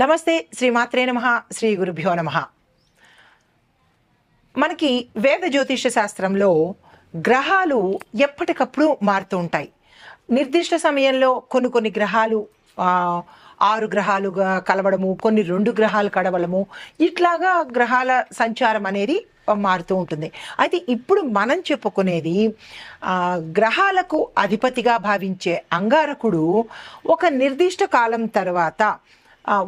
నమస్తే శ్రీమాత్రే నమః శ్రీ గురుభ్యో నమః. మనకి వేద జ్యోతిష శాస్త్రంలో గ్రహాలు ఎప్పటికప్పుడు మారుతూ ఉంటాయి. నిర్దిష్ట సమయంలో కొన్ని గ్రహాలు 6 గ్రహాలుగా కలవడము, కొన్ని 2 గ్రహాలు కలవడము, ఇట్లాగా గ్రహాల సంచారం అనేది మారుతూ ఉంటుంది. అయితే ఇప్పుడు మనం చెప్పుకునేది గ్రహాలకు అధిపతిగా భావించే అంగారకుడు ఒక నిర్దిష్ట కాలం తర్వాత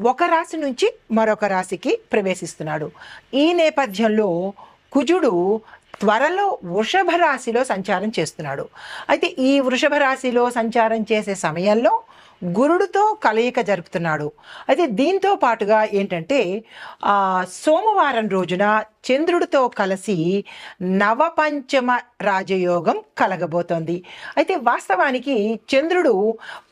ఒక రాశి నుంచి మరొక రాశికి ప్రవేశిస్తున్నాడు. ఈ నేపథ్యంలో కుజుడు త్వరలో వృషభ రాశిలో సంచారం చేస్తున్నాడు. అయితే ఈ వృషభ రాశిలో సంచారం చేసే సమయంలో గురుడితో కలయిక జరుపుతున్నాడు. అయితే దీంతో పాటుగా ఏంటంటే సోమవారం రోజున చంద్రుడితో కలిసి నవపంచమ రాజయోగం కలగబోతోంది. అయితే వాస్తవానికి చంద్రుడు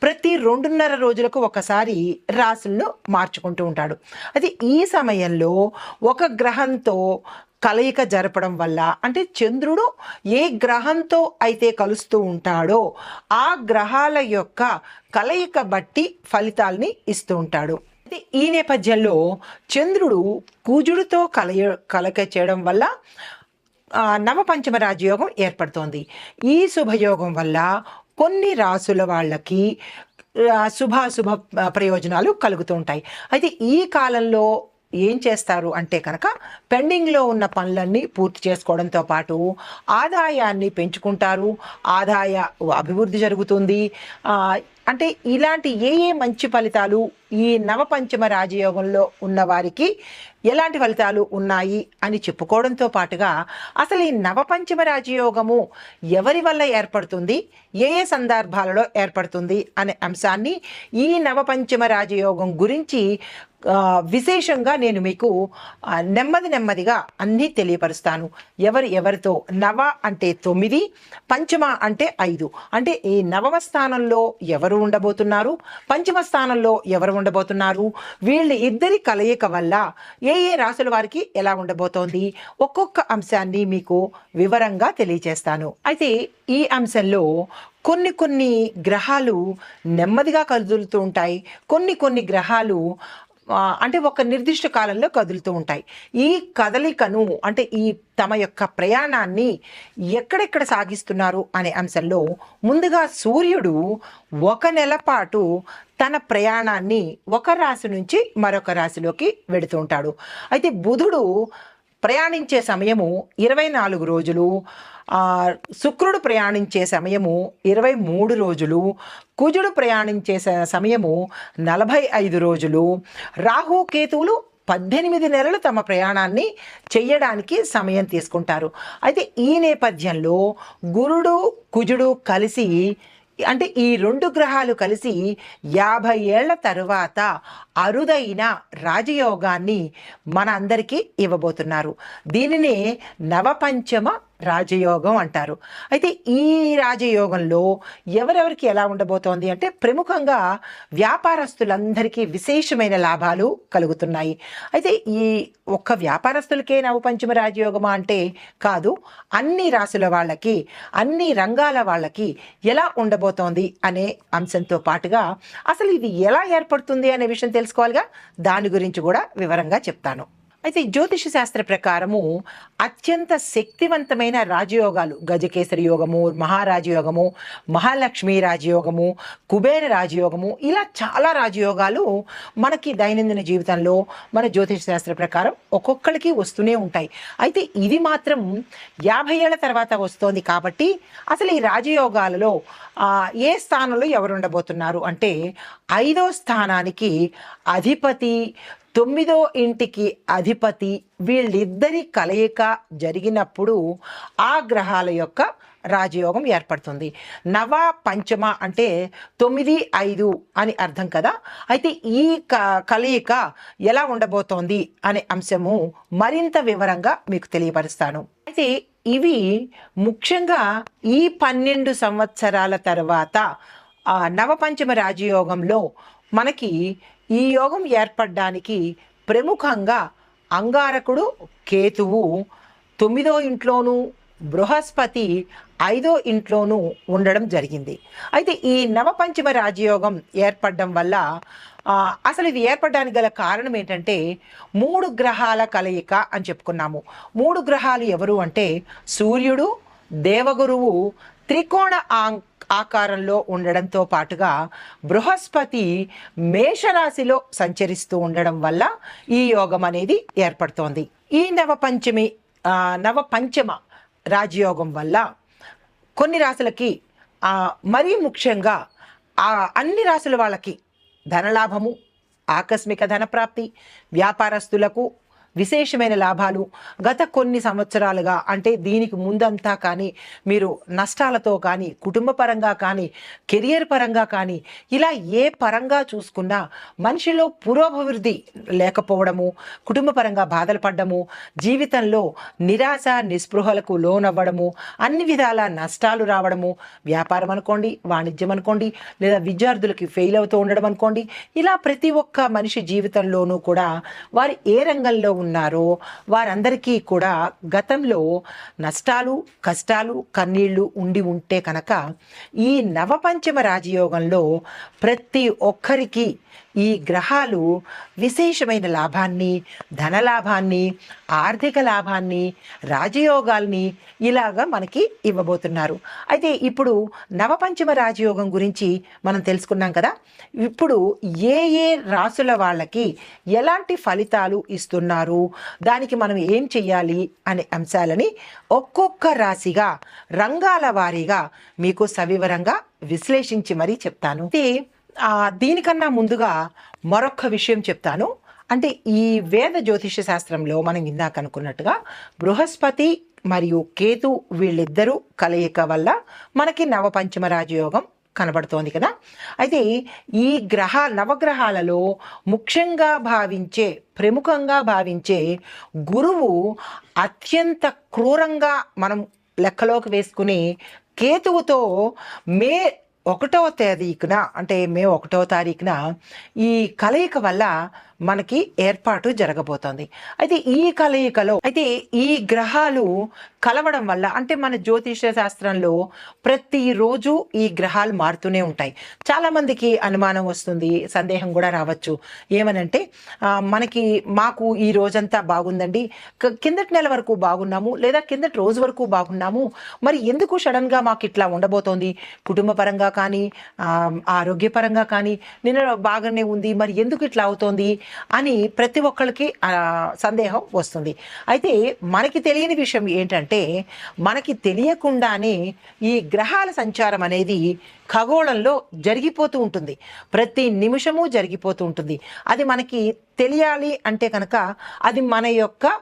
ప్రతి 2.5 రోజులకు ఒకసారి రాశులను మార్చుకుంటూ ఉంటాడు. అయితే ఈ సమయంలో ఒక గ్రహంతో కలయిక జరపడం వల్ల, అంటే చంద్రుడు ఏ గ్రహంతో అయితే కలుస్తూ ఉంటాడో ఆ గ్రహాల యొక్క కలయిక బట్టి ఫలితాలని ఇస్తూ ఉంటాడు. ఈ నేపథ్యంలో చంద్రుడు కుజుడితో కలయిక చేయడం వల్ల నవపంచమ రాజయోగం ఏర్పడుతోంది. ఈ శుభయోగం వల్ల కొన్ని రాసుల వాళ్ళకి శుభాశుభ ప్రయోజనాలు కలుగుతూ ఉంటాయి. అయితే ఈ కాలంలో ఏం చేస్తారు అంటే కనుక పెండింగ్లో ఉన్న పనులన్నీ పూర్తి చేసుకోవడంతో పాటు ఆదాయాన్ని పెంచుకుంటారు, ఆదాయ అభివృద్ధి జరుగుతుంది. అంటే ఇలాంటి ఏ మంచి ఫలితాలు ఈ నవపంచమ రాజయోగంలో ఉన్న వారికి ఎలాంటి ఫలితాలు ఉన్నాయి అని చెప్పుకోవడంతో పాటుగా అసలు ఈ నవపంచమ రాజయోగము ఎవరి వల్ల ఏర్పడుతుంది, ఏ సందర్భాలలో ఏర్పడుతుంది అనే అంశాన్ని ఈ నవపంచమ రాజయోగం గురించి విశేషంగా నేను మీకు నెమ్మదిగా అన్నీ తెలియపరుస్తాను. ఎవరితో నవ అంటే 9, పంచమ అంటే 5. అంటే ఈ నవమ స్థానంలో ఎవరు ఉండబోతున్నారు, పంచమ స్థానంలో ఎవరు ఉండబోతున్నారు, వీళ్ళ ఇద్దరి కలయిక వల్ల ఏ రాశుల వారికి ఎలా ఉండబోతోంది, ఒక్కొక్క అంశాన్ని మీకు వివరంగా తెలియజేస్తాను. అయితే ఈ అంశంలో కొన్ని గ్రహాలు నెమ్మదిగా కదులుతూ ఉంటాయి, కొన్ని గ్రహాలు అంటే ఒక నిర్దిష్ట కాలంలో కదులుతూ ఉంటాయి. ఈ కదలికను అంటే ఈ తమ యొక్క ప్రయాణాన్ని ఎక్కడెక్కడ సాగిస్తున్నారు అనే అంశంలో ముందుగా సూర్యుడు 1 నెల పాటు తన ప్రయాణాన్ని ఒక రాశి నుంచి మరొక రాశిలోకి వెడుతూ ఉంటాడు. అయితే బుధుడు ప్రయాణించే సమయము 24 రోజులు, శుక్రుడు ప్రయాణించే సమయము 23 రోజులు, కుజుడు ప్రయాణించే సమయము 45 రోజులు, రాహు కేతువులు 18 నెలలు తమ ప్రయాణాన్ని చెయ్యడానికి సమయం తీసుకుంటారు. అయితే ఈ నేపథ్యంలో గురుడు కుజుడు కలిసి, అంటే ఈ 2 గ్రహాలు కలిసి 50 ఏళ్ల తరువాత అరుదైన రాజయోగాన్ని మన అందరికీ ఇవ్వబోతున్నారు. దీనినే నవపంచమ రాజయోగం అంటారు. అయితే ఈ రాజయోగంలో ఎవరెవరికి ఎలా ఉండబోతోంది అంటే ప్రముఖంగా వ్యాపారస్తులందరికీ విశేషమైన లాభాలు కలుగుతున్నాయి. అయితే ఈ ఒక్క వ్యాపారస్తులకే నవపంచమ రాజయోగమా అంటే కాదు, అన్ని రాశుల వాళ్ళకి, అన్ని రంగాల వాళ్ళకి ఎలా ఉండబోతోంది అనే అంశంతో పాటుగా అసలు ఇది ఎలా ఏర్పడుతుంది అనే విషయం తెలుసుకోవాలిగా, దాని గురించి కూడా వివరంగా చెప్తాను. అయితే జ్యోతిష శాస్త్ర ప్రకారము అత్యంత శక్తివంతమైన రాజయోగాలు గజకేసరి యోగము, మహారాజయోగము, మహాలక్ష్మి రాజయోగము, కుబేర రాజయోగము, ఇలా చాలా రాజయోగాలు మనకి దైనందిన జీవితంలో మన జ్యోతిష శాస్త్ర ప్రకారం ఒక్కొక్కరికి వస్తూనే ఉంటాయి. అయితే ఇది మాత్రం 50 ఏళ్ల తర్వాత వస్తోంది కాబట్టి అసలు ఈ రాజయోగాలలో ఏ స్థానంలో ఎవరు ఉండబోతున్నారు అంటే 5వ స్థానానికి అధిపతి, 9వ ఇంటికి అధిపతి, వీళ్ళిద్దరి కలయిక జరిగినప్పుడు ఆ గ్రహాల యొక్క రాజయోగం ఏర్పడుతుంది. నవ పంచమ అంటే 9, 5 అని అర్థం కదా. అయితే ఈ కలయిక ఎలా ఉండబోతోంది అనే అంశము మరింత వివరంగా మీకు తెలియపరుస్తాను. అయితే ఇవి ముఖ్యంగా ఈ 12 సంవత్సరాల తర్వాత నవపంచమ రాజయోగంలో మనకి ఈ యోగం ఏర్పడడానికి ప్రముఖంగా అంగారకుడు కేతువు 9వ ఇంట్లోనూ బృహస్పతి 5వ ఇంట్లోనూ ఉండడం జరిగింది. అయితే ఈ నవపంచమ రాజయోగం ఏర్పడడం వల్ల అసలు ఇది ఏర్పడడానికి గల కారణం ఏంటంటే 3 గ్రహాల కలయిక అని చెప్పుకున్నాము. 3 గ్రహాలు ఎవరు అంటే సూర్యుడు, దేవగురువు త్రికోణ ఆకారంలో ఉండడంతో పాటుగా బృహస్పతి మేషరాశిలో సంచరిస్తూ ఉండడం వల్ల ఈ యోగం అనేది ఏర్పడుతోంది. ఈ నవపంచమ రాజయోగం వల్ల కొన్ని రాశులకి మరీ ముఖ్యంగా అన్ని రాశుల వాళ్ళకి ధనలాభము, ఆకస్మిక ధనప్రాప్తి, వ్యాపారస్తులకు విశేషమైన లాభాలు. గత కొన్ని సంవత్సరాలుగా అంటే దీనికి ముందంతా కానీ మీరు నష్టాలతో కానీ, కుటుంబ పరంగా కానీ, కెరియర్ పరంగా కానీ, ఇలా ఏ పరంగా చూసుకున్నా మనిషిలో పురోభివృద్ధి లేకపోవడము, కుటుంబ పరంగా బాధలు పడ్డము, జీవితంలో నిరాశ నిస్పృహలకు లోనవ్వడము, అన్ని విధాల నష్టాలు రావడము, వ్యాపారం అనుకోండి, వాణిజ్యం అనుకోండి, లేదా విద్యార్థులకి ఫెయిల్ అవుతూ ఉండడం అనుకోండి, ఇలా ప్రతి ఒక్క మనిషి జీవితంలోనూ కూడా వారు ఏ రంగంలో ఉన్నారో వారందరికీ కూడా గతంలో నష్టాలు, కష్టాలు, కన్నీళ్లు ఉండి ఉంటే కనుక ఈ నవపంచమ రాజయోగంలో ప్రతి ఒక్కరికి ఈ గ్రహాలు విశేషమైన లాభాన్ని, ధనలాభాన్ని, ఆర్థిక లాభాన్ని, రాజయోగాల్ని ఇలాగా మనకి ఇవ్వబోతున్నారు. అయితే ఇప్పుడు నవపంచమ రాజయోగం గురించి మనం తెలుసుకున్నాం కదా. ఇప్పుడు ఏ ఏ రాసుల వాళ్ళకి ఎలాంటి ఫలితాలు ఇస్తున్నారు, దానికి మనం ఏం చెయ్యాలి అనే అంశాలని ఒక్కొక్క రాశిగా రంగాల వారీగా మీకు సవివరంగా విశ్లేషించి మరీ చెప్తాను. దీనికన్నా ముందుగా మరొక విషయం చెప్తాను. అంటే ఈ వేద జ్యోతిష శాస్త్రంలో మనం ఇందాక అనుకున్నట్టుగా బృహస్పతి మరియు కేతు వీళ్ళిద్దరూ కలయిక వల్ల మనకి నవపంచమ రాజయోగం కనబడుతోంది కదా. అయితే ఈ నవగ్రహాలలో ముఖ్యంగా ప్రముఖంగా భావించే గురువు అత్యంత క్రూరంగా మనం లెక్కలోకి వేసుకుని కేతువుతో మే 1వ తేదీన అంటే మే 1వ తారీఖున ఈ కలయిక వల్ల మనకి ఏర్పాటు జరగబోతోంది. అయితే ఈ కలయికలో ఈ గ్రహాలు కలవడం వల్ల అంటే మన జ్యోతిష శాస్త్రంలో ప్రతిరోజు ఈ గ్రహాలు మారుతూనే ఉంటాయి. చాలామందికి అనుమానం వస్తుంది, సందేహం కూడా రావచ్చు. ఏమనంటే మాకు ఈ రోజంతా బాగుందండి, కిందటి నెల వరకు బాగున్నాము, లేదా కిందటి రోజు వరకు బాగున్నాము, మరి ఎందుకు సడన్గా మాకు ఇట్లా ఉండబోతోంది, కుటుంబ పరంగా కానీ ఆరోగ్యపరంగా కానీ నిన్న బాగానే ఉంది, మరి ఎందుకు ఇట్లా అవుతోంది అని ప్రతి ఒక్కరికి సందేహం వస్తుంది. అయితే మనకి తెలియని విషయం ఏంటంటే మనకి తెలియకుండానే ఈ గ్రహాల సంచారం అనేది ఖగోళంలో జరిగిపోతూ ఉంటుంది, ప్రతి నిమిషము జరిగిపోతూ ఉంటుంది. అది మనకి తెలియాలి అంటే కనుక అది మన యొక్క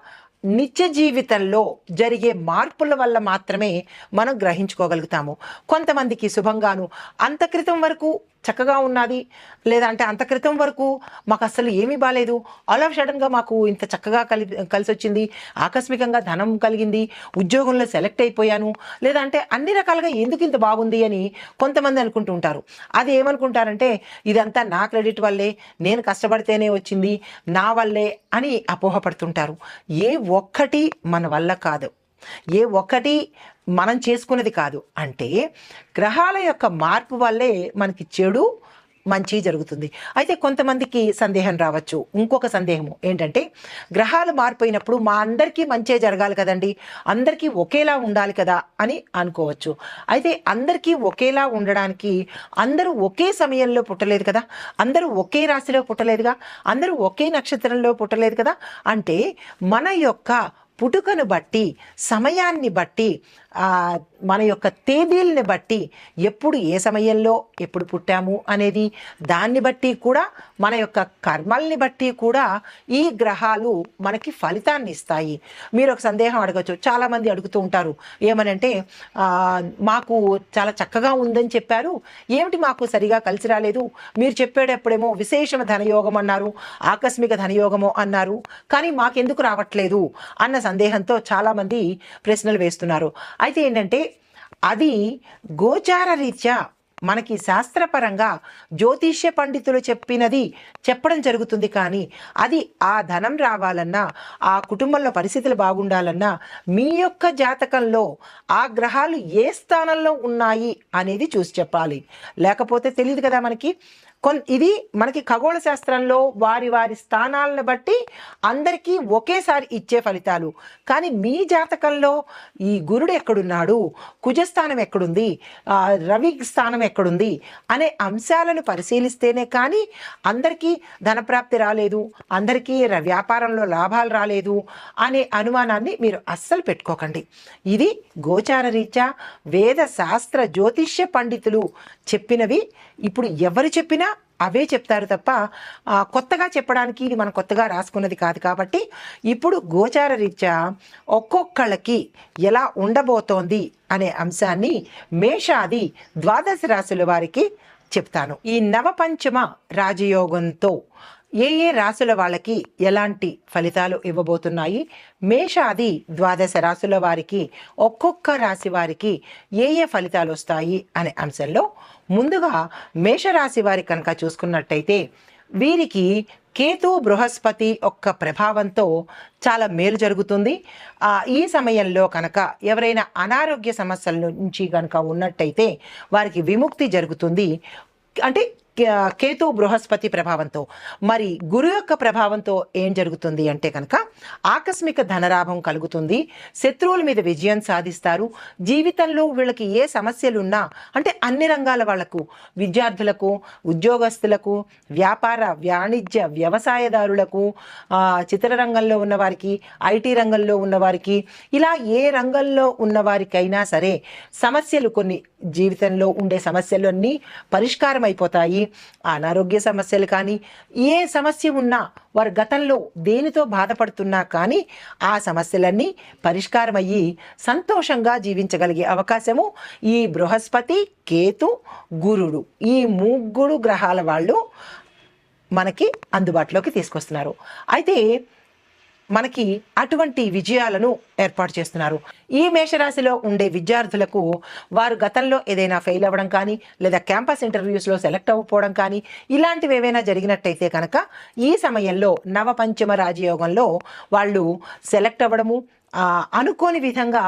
నిత్య జీవితంలో జరిగే మార్పుల వల్ల మాత్రమే మనం గ్రహించుకోగలుగుతాము. కొంతమందికి శుభంగాను అంత క్రితం వరకు చక్కగా ఉన్నది, లేదంటే అంత క్రితం వరకు మాకు అసలు ఏమీ బాలేదు, అలా సడన్గా మాకు ఇంత చక్కగా కలిసి వచ్చింది, ఆకస్మికంగా ధనం కలిగింది, ఉద్యోగంలో సెలెక్ట్ అయిపోయాను, లేదంటే అన్ని రకాలుగా ఎందుకు ఇంత బాగుంది అని కొంతమంది అనుకుంటూ ఉంటారు. అది ఏమనుకుంటారంటే ఇదంతా నా క్రెడిట్ వల్లే, నేను కష్టపడితేనే వచ్చింది, నా వల్లే అని అపోహపడుతుంటారు. ఏ ఒక్కటి మన వల్ల కాదు, ఏ ఒక్కటి మనం చేసుకున్నది కాదు. అంటే గ్రహాల యొక్క మార్పు వల్లే మనకి చెడు మంచి జరుగుతుంది. అయితే కొంతమందికి సందేహం రావచ్చు. ఇంకొక సందేహము ఏంటంటే గ్రహాలు మారిపోయినప్పుడు మా అందరికీ మంచే జరగాలి కదండి, అందరికీ ఒకేలా ఉండాలి కదా అని అనుకోవచ్చు. అయితే అందరికీ ఒకేలా ఉండడానికి అందరూ ఒకే సమయంలో పుట్టలేదు కదా, అందరూ ఒకే రాశిలో పుట్టలేదుగా, అందరూ ఒకే నక్షత్రంలో పుట్టలేదు కదా. అంటే మన యొక్క పుట్టుకను బట్టి, సమయాన్ని బట్టి, మన యొక్క తేదీల్ని బట్టి, ఎప్పుడు ఏ సమయంలో ఎప్పుడు పుట్టాము అనేది దాన్ని బట్టి కూడా, మన యొక్క కర్మల్ని బట్టి కూడా ఈ గ్రహాలు మనకి ఫలితాన్ని ఇస్తాయి. మీరు ఒక సందేహం అడగచ్చు, చాలామంది అడుగుతూ ఉంటారు, ఏమనంటే మాకు చాలా చక్కగా ఉందని చెప్పారు, ఏమిటి మాకు సరిగా కలిసి రాలేదు, మీరు చెప్పేటప్పుడేమో విశేష ధనయోగం అన్నారు, ఆకస్మిక ధనయోగము అన్నారు, కానీ మాకెందుకు రావట్లేదు అన్న సందేహంతో చాలామంది ప్రశ్నలు వేస్తున్నారు. అయితే ఏంటంటే అది గోచార రీత్యా మనకి శాస్త్రపరంగా జ్యోతిష్య పండితులు చెప్పినది చెప్పడం జరుగుతుంది. కానీ అది ఆ ధనం రావాలన్నా, ఆ కుటుంబంలో పరిస్థితులు బాగుండాలన్నా మీ యొక్క జాతకంలో ఆ గ్రహాలు ఏ స్థానంలో ఉన్నాయి అనేది చూసి చెప్పాలి. లేకపోతే తెలియదు కదా మనకి. ఇది మనకి ఖగోళ శాస్త్రంలో వారి వారి స్థానాలను బట్టి అందరికీ ఒకేసారి ఇచ్చే ఫలితాలు. కానీ మీ జాతకంలో ఈ గురుడు ఎక్కడున్నాడు, కుజస్థానం ఎక్కడుంది, రవి స్థానం ఎక్కడుంది అనే అంశాలను పరిశీలిస్తేనే కానీ అందరికీ ధనప్రాప్తి రాలేదు, అందరికీ వ్యాపారంలో లాభాలు రాలేదు అనే అనుమానాన్ని మీరు అస్సలు పెట్టుకోకండి. ఇది గోచార రీత్యా వేద శాస్త్ర జ్యోతిష్య పండితులు చెప్పినవి. ఇప్పుడు ఎవరు చెప్పినా అవే చెప్తారు తప్ప కొత్తగా చెప్పడానికి ఇది మనం కొత్తగా రాసుకున్నది కాదు. కాబట్టి ఇప్పుడు గోచార రీత్యా ఒక్కొక్కళ్ళకి ఎలా ఉండబోతోంది అనే అంశాన్ని మేషాది ద్వాదశ రాశుల వారికి చెప్తాను. ఈ నవపంచమ రాజయోగంతో ఏ ఏ రాశుల వాళ్ళకి ఎలాంటి ఫలితాలు ఇవ్వబోతున్నాయి, మేషాది ద్వాదశ రాశుల వారికి ఒక్కొక్క రాశి వారికి ఏ ఏ ఫలితాలు వస్తాయి అనే అంశంలో ముందుగా మేషరాశి వారి కనుక చూసుకున్నట్టయితే వీరికి కేతు బృహస్పతి యొక్క ప్రభావంతో చాలా మేలు జరుగుతుంది. ఈ సమయంలో కనుక ఎవరైనా అనారోగ్య సమస్యల నుంచి కనుక ఉన్నట్టయితే వారికి విముక్తి జరుగుతుంది. అంటే కేతు బృహస్పతి ప్రభావంతో. మరి గురు యొక్క ప్రభావంతో ఏం జరుగుతుంది అంటే కనుక ఆకస్మిక ధనలాభం కలుగుతుంది, శత్రువుల మీద విజయం సాధిస్తారు. జీవితంలో వీళ్ళకి ఏ సమస్యలు ఉన్నా, అంటే అన్ని రంగాల వాళ్లకు, విద్యార్థులకు, ఉద్యోగస్తులకు, వ్యాపార వాణిజ్య వ్యవసాయదారులకు, చిత్రరంగంలో ఉన్నవారికి, ఐటీ రంగంలో ఉన్నవారికి, ఇలా ఏ రంగంలో ఉన్నవారికైనా సరే సమస్యలు, కొన్ని జీవితంలో ఉండే సమస్యలన్నీ పరిష్కారం అయిపోతాయి. అనారోగ్య సమస్యలు కానీ ఏ సమస్య ఉన్నా, వారు గతంలో దేనితో బాధపడుతున్నా కానీ ఆ సమస్యలన్నీ పరిష్కారం అయ్యి సంతోషంగా జీవించగలిగే అవకాశము ఈ బృహస్పతి, కేతు, గురుడు, ఈ ముగ్గురు గ్రహాల వాళ్ళు మనకి అందుబాటులోకి తీసుకొస్తున్నారు. అయితే మనకి అటువంటి విజయాలను ఏర్పాటు చేస్తున్నారు. ఈ మేషరాశిలో ఉండే విద్యార్థులకు వారు గతంలో ఏదైనా ఫెయిల్ అవ్వడం కానీ, లేదా క్యాంపస్ ఇంటర్వ్యూస్లో సెలెక్ట్ అవ్వకపోవడం కానీ ఇలాంటివి ఏవైనా జరిగినట్టయితే కనుక ఈ సమయంలో నవపంచమ రాజయోగంలో వాళ్ళు సెలెక్ట్ అవ్వడము, అనుకోని విధంగా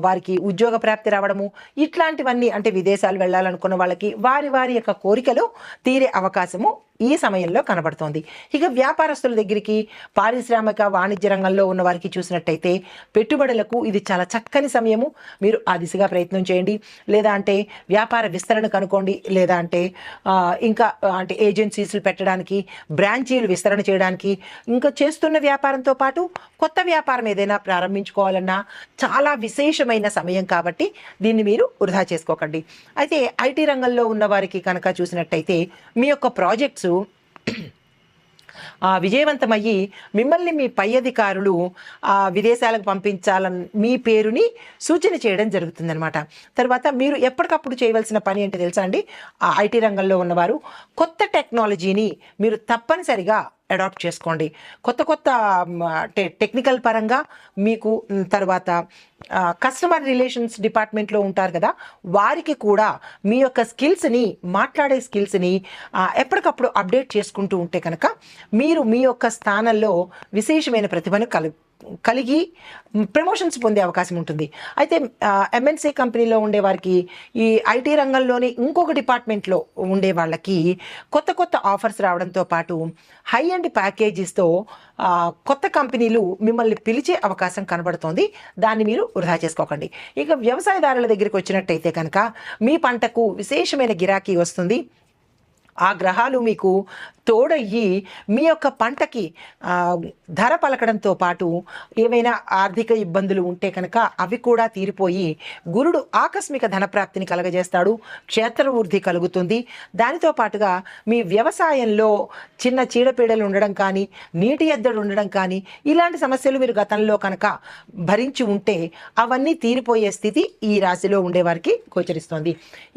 వారికి ఉద్యోగ ప్రాప్తి రావడము, ఇట్లాంటివన్నీ, అంటే విదేశాలు వెళ్ళాలనుకున్న వాళ్ళకి వారి వారి యొక్క కోరికలు తీరే అవకాశము ఈ సమయంలో కనబడుతోంది. ఇక వ్యాపారస్తుల దగ్గరికి, పారిశ్రామిక వాణిజ్య రంగంలో ఉన్న వారికి చూసినట్టయితే పెట్టుబడులకు ఇది చాలా చక్కని సమయము. మీరు ఆ దిశగా ప్రయత్నం చేయండి. లేదా అంటే వ్యాపార విస్తరణ కనుకోండి, లేదా అంటే ఇంకా అంటే ఏజెన్సీస్లు పెట్టడానికి, బ్రాంచీలు విస్తరణ చేయడానికి, ఇంకా చేస్తున్న వ్యాపారంతో పాటు కొత్త వ్యాపారం ఏదైనా ప్రారంభించుకోవాలన్నా చాలా విశేషమైన సమయం. కాబట్టి దీన్ని మీరు వృధా చేసుకోకండి. అయితే ఐటీ రంగంలో ఉన్న వారికి కనుక చూసినట్టయితే మీ యొక్క ప్రాజెక్ట్స్ విజయవంతమయ్యి మిమ్మల్ని మీ పై అధికారులు విదేశాలకు పంపించాలని మీ పేరుని సూచన చేయడం జరుగుతుందన్నమాట. తర్వాత మీరు ఎప్పటికప్పుడు చేయవలసిన పని ఏంటి తెలుసా అండి? ఐటీ రంగంలో ఉన్నవారు కొత్త టెక్నాలజీని మీరు తప్పనిసరిగా అడాప్ట్ చేసుకోండి. కొత్త కొత్త టెక్నికల్ పరంగా మీకు, తర్వాత కస్టమర్ రిలేషన్స్ డిపార్ట్మెంట్లో ఉంటారు కదా, వారికి కూడా మీ యొక్క స్కిల్స్ని, మాట్లాడే స్కిల్స్ని ఎప్పటికప్పుడు అప్డేట్ చేసుకుంటూ ఉంటే కనుక మీరు మీ యొక్క స్థానంలో విశేషమైన ప్రతిభను కలిగి ప్రమోషన్స్ పొందే అవకాశం ఉంటుంది. అయితే ఎంఎన్సీ కంపెనీలో ఉండే వారికి, ఈ ఐటీ రంగంలోని ఇంకొక డిపార్ట్మెంట్లో ఉండే వాళ్ళకి కొత్త కొత్త ఆఫర్స్ రావడంతో పాటు హై అండ్ ప్యాకేజెస్తో కొత్త కంపెనీలు మిమ్మల్ని పిలిచే అవకాశం కనబడుతోంది. దాన్ని మీరు వృధా చేసుకోకండి. ఇక వ్యవసాయదారుల దగ్గరికి వచ్చినట్టయితే కనుక మీ పంటకు విశేషమైన గిరాకీ వస్తుంది. ఆ గ్రహాలు మీకు తోడయ్యి మీ యొక్క పంటకి ధర పలకడంతో పాటు ఏవైనా ఆర్థిక ఇబ్బందులు ఉంటే కనుక అవి కూడా తీరిపోయి గురుడు ఆకస్మిక ధనప్రాప్తిని కలగజేస్తాడు. క్షేత్రవృద్ధి కలుగుతుంది. దానితో పాటుగా మీ వ్యవసాయంలో చిన్న చీడపీడలు ఉండడం కానీ, నీటి ఎద్దడి ఉండడం కానీ, ఇలాంటి సమస్యలు మీరు గతంలో కనుక భరించి ఉంటే అవన్నీ తీరిపోయే స్థితి ఈ రాశిలో ఉండేవారికి గోచరిస్తోంది.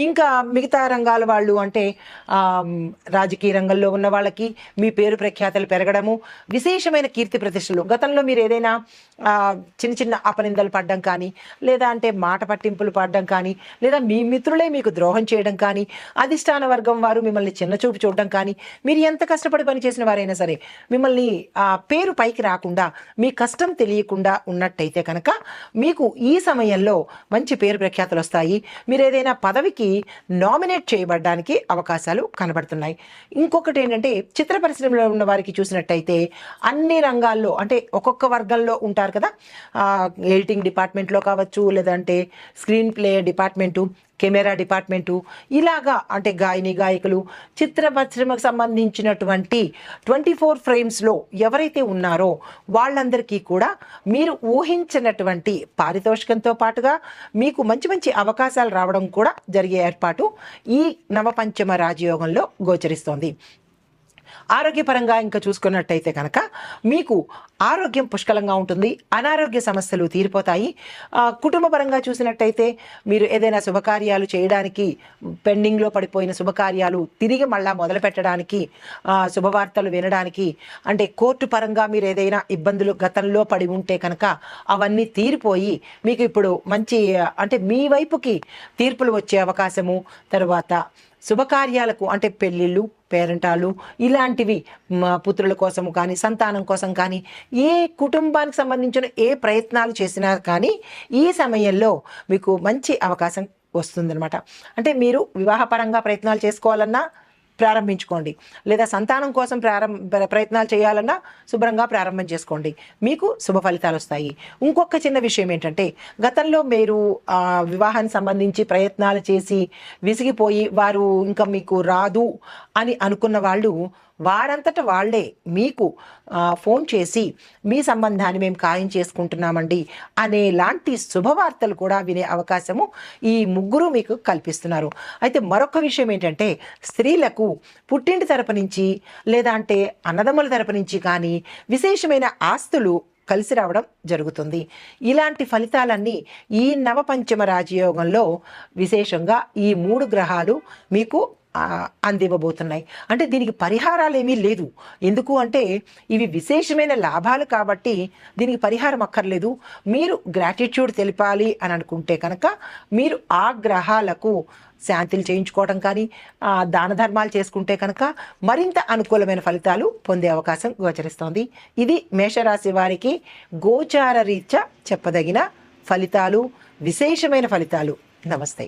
ఇంకా మిగతా రంగాల వాళ్ళు, అంటే రాజకీయ రంగంలో ఉన్న వాళ్ళకి మీ పేరు ప్రఖ్యాతలు పెరగడము, విశేషమైన కీర్తి ప్రతిష్టలు. గతంలో మీరు ఏదైనా చిన్న చిన్న అపనిందలు పడడం కానీ, లేదా అంటే మాట పట్టింపులు పడడం కానీ, లేదా మీ మిత్రులే మీకు ద్రోహం చేయడం కానీ, అధిష్టాన వర్గం వారు మిమ్మల్ని చిన్నచూపు చూడడం కానీ, మీరు ఎంత కష్టపడి పని చేసిన వారైనా సరే మిమ్మల్ని పేరు పైకి రాకుండా, మీ కష్టం తెలియకుండా ఉన్నట్టయితే కనుక మీకు ఈ సమయంలో మంచి పేరు ప్రఖ్యాతలు వస్తాయి. మీరు ఏదైనా పదవికి నామినేట్ చేయబడడానికి అవకాశాలు కనబడుతున్నాయి. ఇంకొకటి ఏంటంటే, చిత్ర పరిశ్రమలో ఉన్న వారికి చూసినట్టయితే అన్ని రంగాల్లో అంటే ఒక్కొక్క వర్గంలో ఉంటారు కదా, ఎడిటింగ్ డిపార్ట్మెంట్లో కావచ్చు, లేదంటే screen play department, camera department, ఇలాగా అంటే గాయని గాయకులు, చిత్ర పరిశ్రమకు సంబంధించినటువంటి 24 ఫ్రేమ్స్లో ఎవరైతే ఉన్నారో వాళ్ళందరికీ కూడా మీరు ఊహించినటువంటి పారితోషికంతో పాటుగా మీకు మంచి మంచి అవకాశాలు రావడం కూడా జరిగే ఏర్పాటు ఈ నవపంచమ రాజయోగంలో గోచరిస్తోంది. ఆరోగ్యపరంగా ఇంకా చూసుకున్నట్టయితే కనుక మీకు ఆరోగ్యం పుష్కలంగా ఉంటుంది, అనారోగ్య సమస్యలు తీరిపోతాయి. కుటుంబపరంగా చూసినట్టయితే మీరు ఏదైనా శుభకార్యాలు చేయడానికి పెండింగ్లో పడిపోయిన శుభకార్యాలు తిరిగి మళ్ళా మొదలు పెట్టడానికి, శుభవార్తలు వినడానికి, అంటే కోర్టు పరంగా మీరు ఏదైనా ఇబ్బందులు గతంలో పడి ఉంటే కనుక అవన్నీ తీరిపోయి మీకు ఇప్పుడు మంచి అంటే మీ వైపుకి తీర్పులు వచ్చే అవకాశము, తర్వాత శుభకార్యాలకు అంటే పెళ్ళిళ్ళు, పేరెంటాలు ఇలాంటివి పుత్రుల కోసం కానీ సంతానం కోసం కానీ ఏ కుటుంబానికి సంబంధించిన ఏ ప్రయత్నాలు చేసినా కానీ ఈ సమయంలో మీకు మంచి అవకాశం వస్తుందన్నమాట. అంటే మీరు వివాహపరంగా ప్రయత్నాలు చేసుకోవాలన్నా ప్రారంభించుకోండి, లేదా సంతానం కోసం ప్రయత్నాలు చేయాలన్నా శుభ్రంగా ప్రారంభం చేసుకోండి, మీకు శుభ ఫలితాలు వస్తాయి. ఇంకొక చిన్న విషయం ఏంటంటే, గతంలో మీరు వివాహానికి సంబంధించి ప్రయత్నాలు చేసి విసిగిపోయి వారు ఇంకా మీకు రాదు అని అనుకున్న వాళ్ళు వారంతట వాళ్లే మీకు ఫోన్ చేసి మీ సంబంధాన్ని మేము ఖాయం చేసుకుంటున్నామండి అనేలాంటి శుభవార్తలు కూడా వినే అవకాశము ఈ ముగ్గురు మీకు కల్పిస్తున్నారు. అయితే మరొక విషయం ఏంటంటే, స్త్రీలకు పుట్టింటి తరపు నుంచి లేదా అంటే అన్నదమ్ముల తరపు నుంచి కానీ విశేషమైన ఆస్తులు కలిసి రావడం జరుగుతుంది. ఇలాంటి ఫలితాలన్నీ ఈ నవపంచమ రాజయోగంలో విశేషంగా ఈ 3 గ్రహాలు మీకు అందివ్వబోతున్నాయి. అంటే దీనికి పరిహారాలు ఏమీ లేదు. ఎందుకు అంటే ఇవి విశేషమైన లాభాలు కాబట్టి దీనికి పరిహారం అక్కర్లేదు. మీరు గ్రాటిట్యూడ్ తెలిపాలి అని అనుకుంటే కనుక మీరు ఆ గ్రహాలకు శాంతిలు చేయించుకోవడం కానీ దాన ధర్మాలు చేసుకుంటే కనుక మరింత అనుకూలమైన ఫలితాలు పొందే అవకాశం గోచరిస్తోంది. ఇది మేషరాశి వారికి గోచార రీత్యా చెప్పదగిన ఫలితాలు, విశేషమైన ఫలితాలు. నమస్తే.